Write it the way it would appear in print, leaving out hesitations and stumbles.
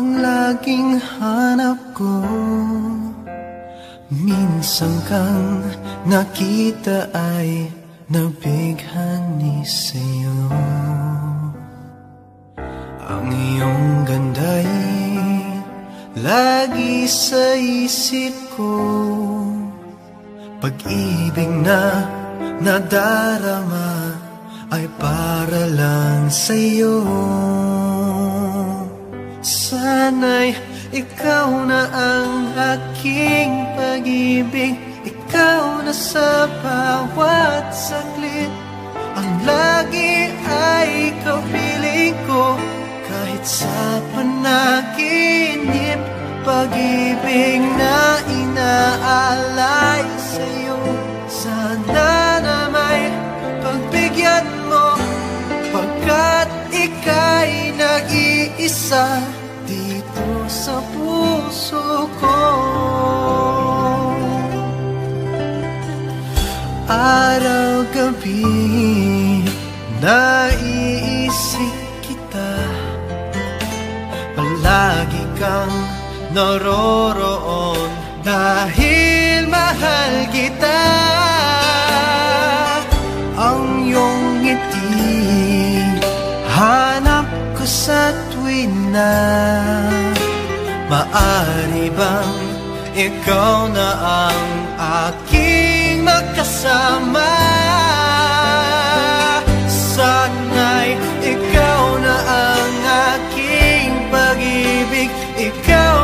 ang laging hanap ko. Minsan kang nakita ay nabighani sa'yo. Ang iyong ganda'y lagi sa isip ko. Pag-ibig na nadarama ay para lang sa'yo. Sana'y ikaw na ang aking pag-ibig, ikaw na sa bawat saglit. Ang lagi ay ikaw piling ko, kahit sa panaginip. Pag-ibig na inaalay sa'yo, sana na may pagbigyan mo, pagkat ika'y nag-iisa dito sa puso ko. Araw-gabi naiisip kita, palagi kang naroroon dahil mahal kita. Ang iyong ngiti hanap ko sa tuwin na. Maari bang ikaw na ang aking makasama? Sana'y ikaw na ang aking pag-ibig, ikaw